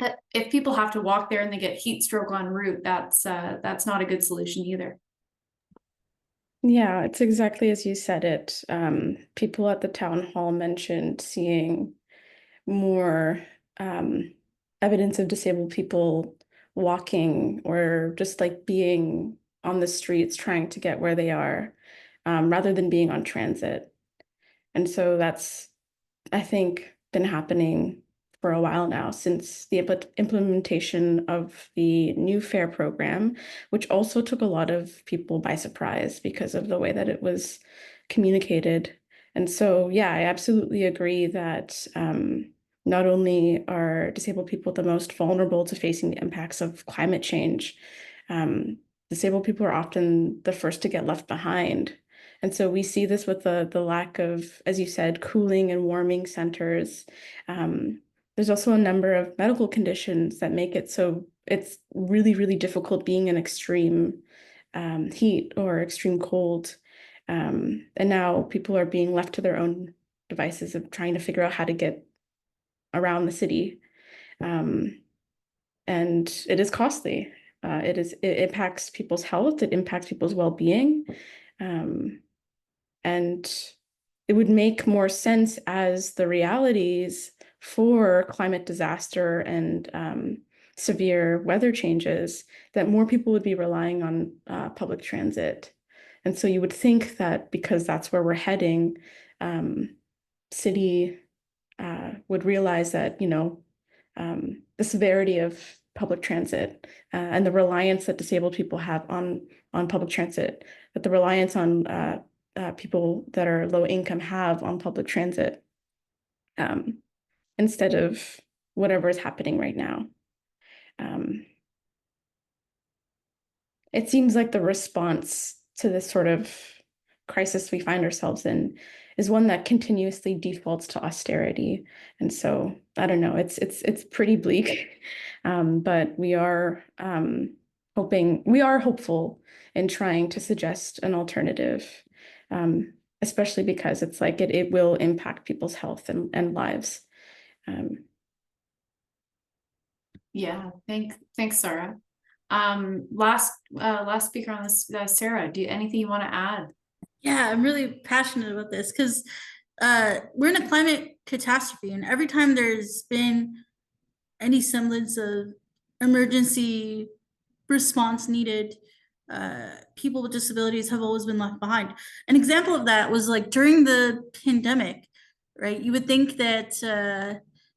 That if people have to walk there and they get heat stroke en route, that's not a good solution either. Yeah, it's exactly as you said it. People at the town hall mentioned seeing more evidence of disabled people walking or just like being on the streets trying to get where they are, rather than being on transit. And so that's, I think, been happening for a while now, since the implementation of the new fare program, which also took a lot of people by surprise because of the way that it was communicated. And so, yeah, I absolutely agree that not only are disabled people the most vulnerable to facing the impacts of climate change, disabled people are often the first to get left behind. And so we see this with the lack of, as you said, cooling and warming centers. There's also a number of medical conditions that make it so it's really, really difficult being in extreme heat or extreme cold. And now people are being left to their own devices of trying to figure out how to get around the city. And it is costly. It impacts people's health, it impacts people's well-being. And it would make more sense as the realities for climate disaster and severe weather changes that more people would be relying on public transit. And so you would think that because that's where we're heading, city would realize that, the severity of public transit and the reliance that disabled people have on public transit, that the reliance on people that are low income have on public transit, instead of whatever is happening right now. It seems like the response to this sort of crisis we find ourselves in is one that continuously defaults to austerity. And so I don't know, it's pretty bleak, but we are hopeful in trying to suggest an alternative, especially because it's like it will impact people's health and lives. Yeah, thanks, Sarah. Last speaker on this, Sarah, anything you want to add? Yeah, I'm really passionate about this because we're in a climate catastrophe, and every time there's been any semblance of emergency response needed, people with disabilities have always been left behind. An example of that was like during the pandemic, right? You would think that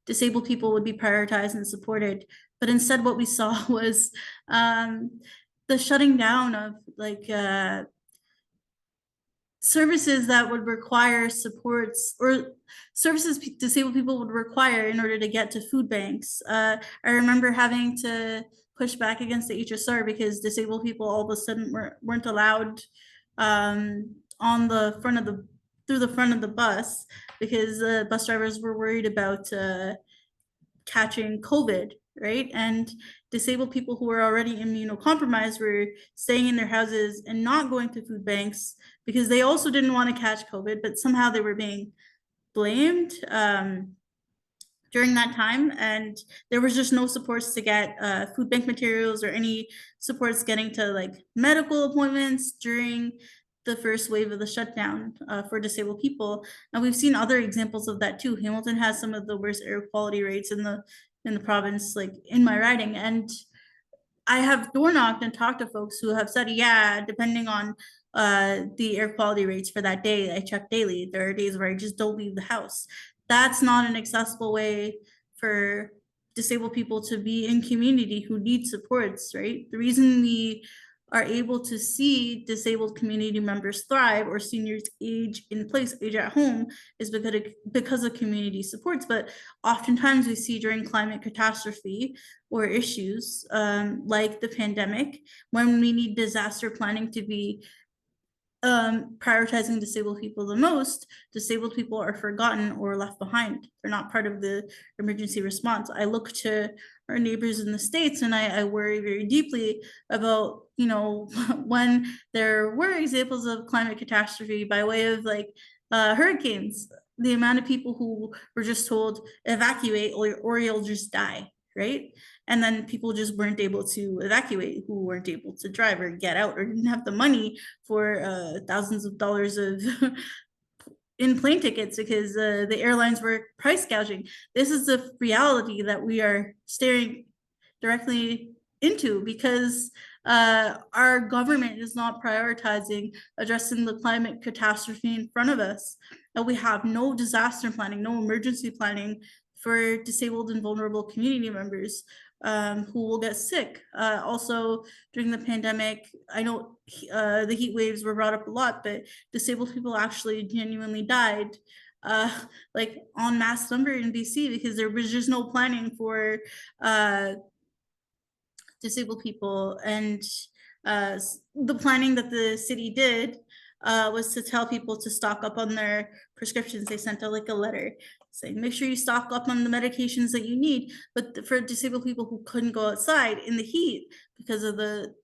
disabled people would be prioritized and supported. But instead what we saw was the shutting down of like services that would require supports or services disabled people would require in order to get to food banks. I remember having to push back against the HSR because disabled people all of a sudden weren't allowed on the front of through the front of the bus because bus drivers were worried about catching COVID, right? And disabled people who were already immunocompromised were staying in their houses and not going to food banks because they also didn't want to catch COVID, but somehow they were being blamed during that time. And there was just no supports to get food bank materials or any supports getting to like medical appointments during the first wave of the shutdown for disabled people. And we've seen other examples of that too. Hamilton has some of the worst air quality rates in the province, like in my riding. And I have door knocked and talked to folks who have said, yeah, depending on the air quality rates for that day, I check daily. There are days where I just don't leave the house. That's not an accessible way for disabled people to be in community who need supports, right? The reason we are able to see disabled community members thrive or seniors age in place, age at home, is because of community supports. But oftentimes we see during climate catastrophe or issues like the pandemic, when we need disaster planning to be prioritizing disabled people the most, disabled people are forgotten or left behind. They're not part of the emergency response. I look to our neighbors in the States and I worry very deeply about, you know, when there were examples of climate catastrophe by way of like hurricanes, the amount of people who were just told evacuate or you'll just die, right? And then people just weren't able to evacuate, who weren't able to drive or get out or didn't have the money for thousands of dollars of in plane tickets because the airlines were price gouging. This is the reality that we are staring directly into because our government is not prioritizing addressing the climate catastrophe in front of us. And we have no disaster planning, no emergency planning for disabled and vulnerable community members who will get sick. Also, during the pandemic, I know the heat waves were brought up a lot, but disabled people actually genuinely died like en masse number in BC because there was just no planning for disabled people. And the planning that the city did was to tell people to stock up on their prescriptions. They sent out like a letter saying, make sure you stock up on the medications that you need. But for disabled people who couldn't go outside in the heat because of the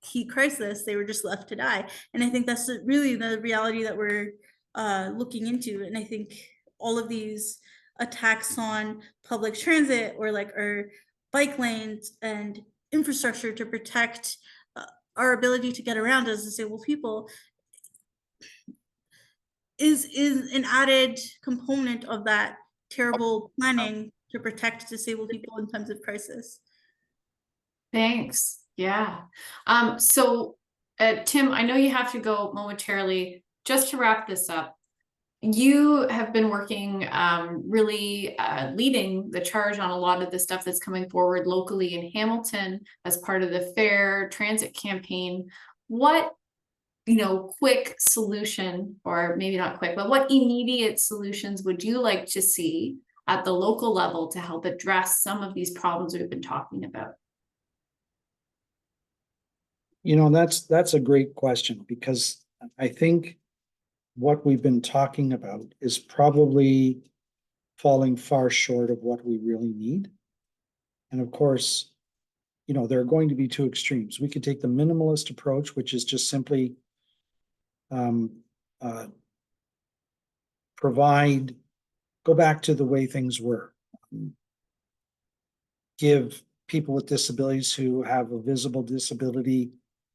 heat crisis, they were just left to die. And I think that's really the reality that we're looking into. And I think all of these attacks on public transit or like our bike lanes and infrastructure to protect our ability to get around as disabled people is an added component of that terrible planning to protect disabled people in times of crisis. Thanks. Yeah. So Tim, I know you have to go momentarily. Just to wrap this up, you have been working really leading the charge on a lot of the stuff that's coming forward locally in Hamilton as part of the Fair Transit campaign. What, quick solution, or maybe not quick, but what immediate solutions would you like to see at the local level to help address some of these problems we've been talking about? That's a great question, because I think what we've been talking about is probably falling far short of what we really need. And of course, there are going to be two extremes. We could take the minimalist approach, which is just simply go back to the way things were. Give people with disabilities who have a visible disability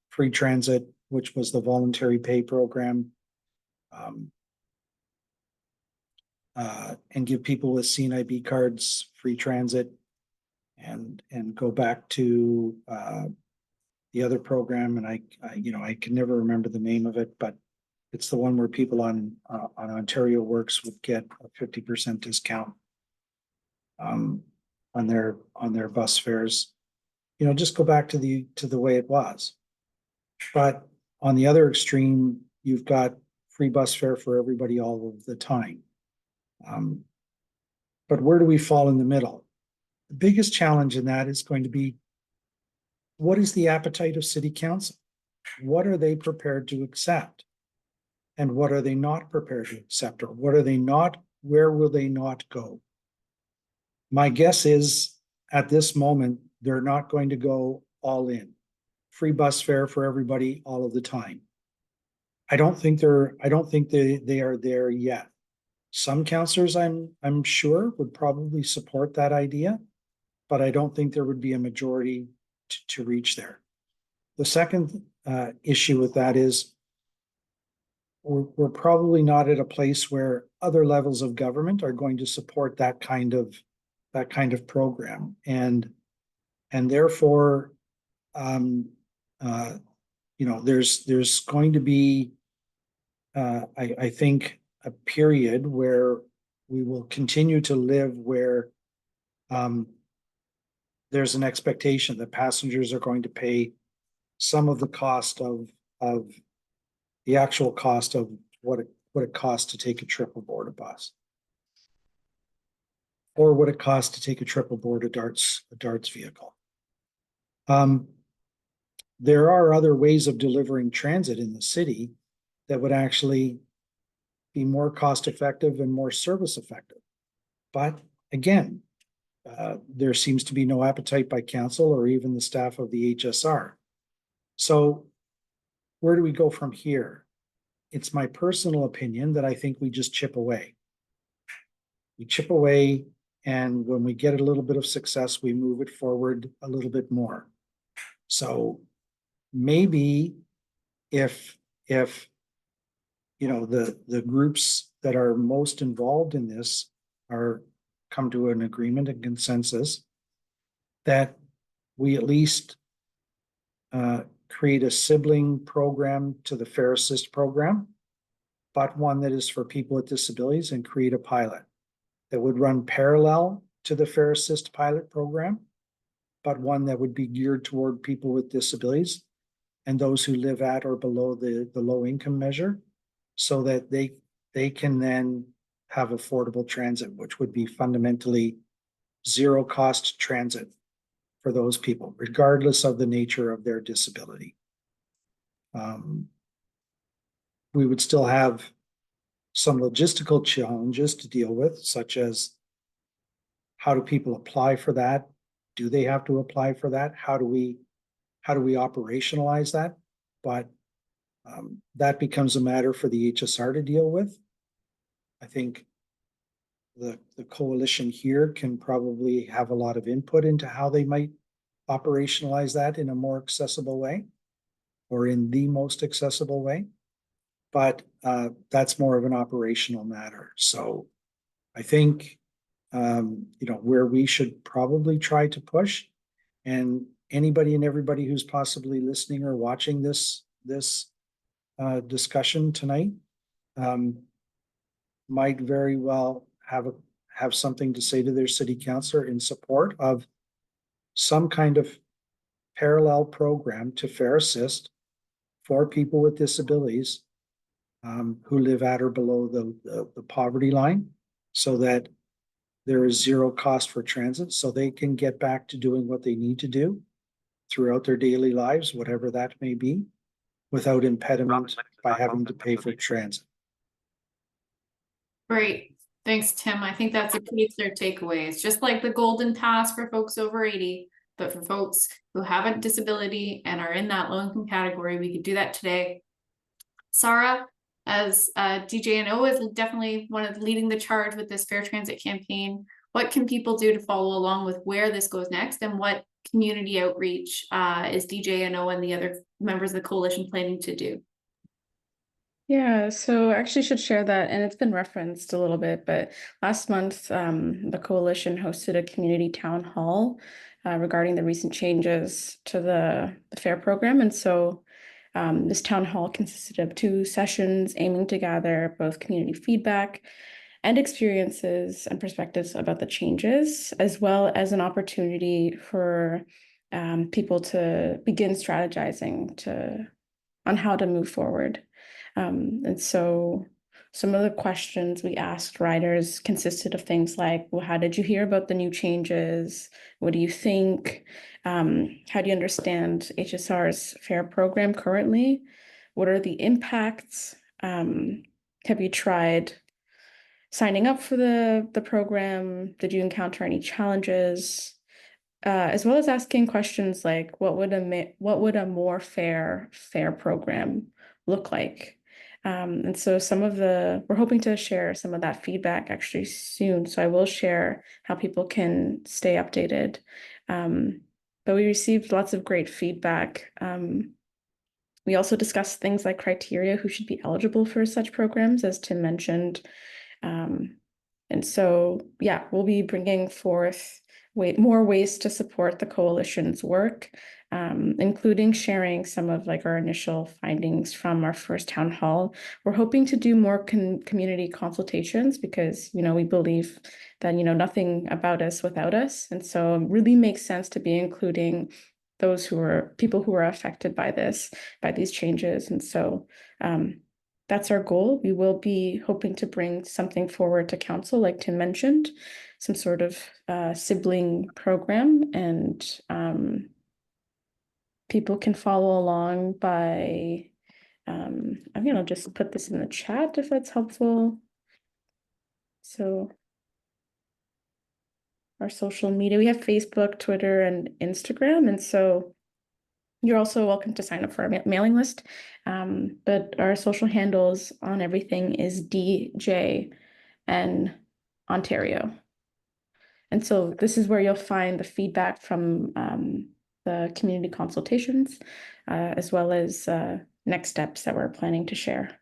free transit, which was the voluntary pay program, and give people with CNIB cards free transit, and go back to the other program, and I can never remember the name of it, but it's the one where people on Ontario Works would get a 50% discount. on their bus fares. You know, just go back to the way it was. But on the other extreme, you've got free bus fare for everybody all of the time. But where do we fall in the middle? The biggest challenge in that is going to be, what is the appetite of city council? What are they prepared to accept? And what are they not prepared to accept? Or what are they not, where will they not go? My guess is at this moment, they're not going to go all in. Free bus fare for everybody all of the time. I don't think they are there yet. Some councillors, I'm sure, would probably support that idea, but I don't think there would be a majority to reach there. The second issue with that is we're probably not at a place where other levels of government are going to support that kind of program, and therefore, you know, there's going to be, I think, a period where we will continue to live where there's an expectation that passengers are going to pay some of the cost of the actual cost of what it costs to take a trip aboard a bus, or what it costs to take a trip aboard a darts vehicle. There are other ways of delivering transit in the city that would actually be more cost effective and more service effective. But again, there seems to be no appetite by council or even the staff of the HSR. So where do we go from here? It's my personal opinion that I think we just chip away. We chip away, and when we get a little bit of success, we move it forward a little bit more. So maybe if you know, the groups that are most involved in this are come to an agreement and consensus, that we at least create a sibling program to the Fare Assist program, but one that is for people with disabilities, and create a pilot that would run parallel to the Fare Assist pilot program, but one that would be geared toward people with disabilities and those who live at or below the low income measure, so that they can then have affordable transit, which would be fundamentally zero cost transit for those people, regardless of the nature of their disability. We would still have some logistical challenges to deal with, such as how do people apply for that? Do they have to apply for that? How do we operationalize that? But that becomes a matter for the HSR to deal with. I think the coalition here can probably have a lot of input into how they might operationalize that in a more accessible way, or in the most accessible way. But that's more of an operational matter. So I think, you know, where we should probably try to push, and anybody and everybody who's possibly listening or watching this discussion tonight might very well have something to say to their city councilor in support of some kind of parallel program to Fare Assist for people with disabilities who live at or below the poverty line, so that there is zero cost for transit, so they can get back to doing what they need to do throughout their daily lives, whatever that may be, without impediment by having to pay for transit. Great. Thanks, Tim. I think that's a pretty clear takeaway. It's just like the golden pass for folks over 80, but for folks who have a disability and are in that low income category, we could do that today. Sarah, as DJNO, is definitely one of leading the charge with this Fair Transit campaign. What can people do to follow along with where this goes next, and what community outreach is DJNO and the other members of the coalition planning to do? Yeah, so I actually should share that, and it's been referenced a little bit, but last month, the coalition hosted a community town hall regarding the recent changes to the FARE program. And so this town hall consisted of 2 sessions aiming to gather both community feedback and experiences and perspectives about the changes, as well as an opportunity for people to begin strategizing on how to move forward. And so some of the questions we asked riders consisted of things like, well, how did you hear about the new changes? What do you think? How do you understand HSR's FAIR program currently? What are the impacts? Have you tried signing up for the program? Did you encounter any challenges? As well as asking questions like, what would a more fair program look like? And so we're hoping to share some of that feedback actually soon. So I will share how people can stay updated. But we received lots of great feedback. We also discussed things like criteria, who should be eligible for such programs, as Tim mentioned. And so, yeah, we'll be bringing forth more ways to support the coalition's work, including sharing some of our initial findings from our first town hall. We're hoping to do more community consultations because, we believe that, nothing about us without us. And so it really makes sense to be including people who are affected by these changes. And so, that's our goal. We will be hoping to bring something forward to council, like Tim mentioned, some sort of sibling program, and people can follow along by, I'm gonna just put this in the chat if that's helpful. So our social media, we have Facebook, Twitter, and Instagram. And so you're also welcome to sign up for our mailing list. But our social handles on everything is DJN Ontario. And so this is where you'll find the feedback from the community consultations, as well as next steps that we're planning to share.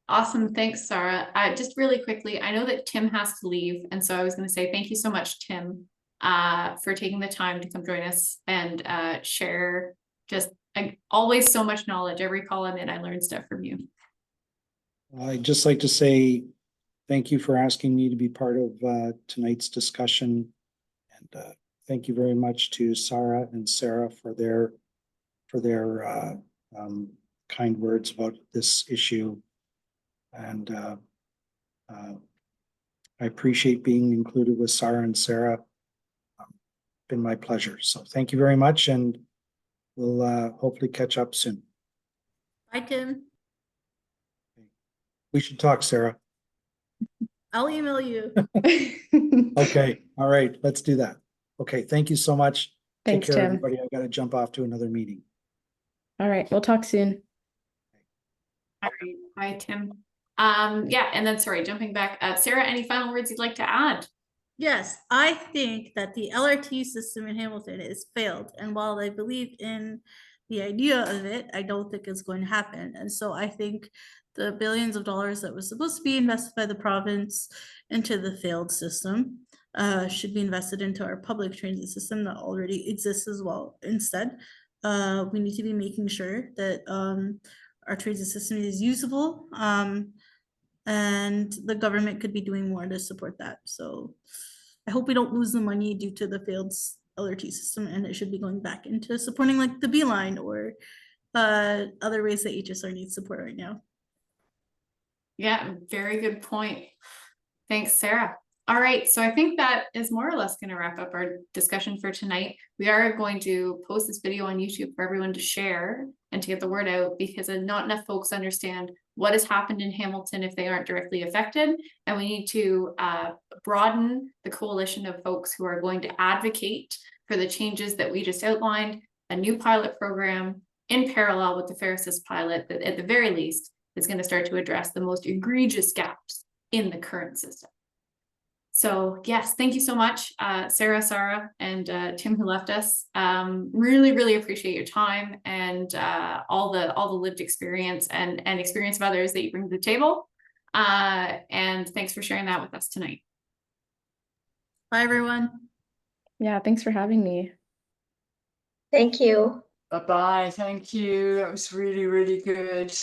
Awesome. Thanks, Sarah. Just really quickly, I know that Tim has to leave. And so I was going to say thank you so much, Tim, for taking the time to come join us and share just always so much knowledge. Every call I'm in, I learn stuff from you. I'd just like to say thank you for asking me to be part of tonight's discussion. And thank you very much to Sarah and Sarah for their kind words about this issue. And I appreciate being included with Sarah and Sarah. Been my pleasure. So thank you very much, and we'll hopefully catch up soon. Bye, Tim. We should talk, Sarah. I'll email you. Okay. All right. Let's do that. Okay. Thank you so much. Thanks, Take care, Tim. everybody. I got to jump off to another meeting. All right, we'll talk soon. All right. Bye, Tim. Yeah, and then sorry, jumping back. Sarah, any final words you'd like to add? Yes, I think that the LRT system in Hamilton is failed. And while I believe in the idea of it, I don't think it's going to happen. And so I think the billions of dollars that was supposed to be invested by the province into the failed system should be invested into our public transit system that already exists as well. Instead, we need to be making sure that our transit system is usable, and the government could be doing more to support that. So I hope we don't lose the money due to the failed LRT system, and it should be going back into supporting like the Beeline or other ways that HSR needs support right now. Yeah, very good point. Thanks, Sarah. All right, so I think that is more or less going to wrap up our discussion for tonight. We are going to post this video on YouTube for everyone to share and to get the word out, because not enough folks understand what has happened in Hamilton if they aren't directly affected. And we need to broaden the coalition of folks who are going to advocate for the changes that we just outlined, a new pilot program in parallel with the Fair Assist pilot that at the very least is going to start to address the most egregious gaps in the current system. So yes, thank you so much, Sarah, and Tim, who left us. Really, really appreciate your time and all the lived experience and experience of others that you bring to the table. And thanks for sharing that with us tonight. Bye, everyone. Yeah, thanks for having me. Thank you. Bye-bye. Thank you. That was really, really good.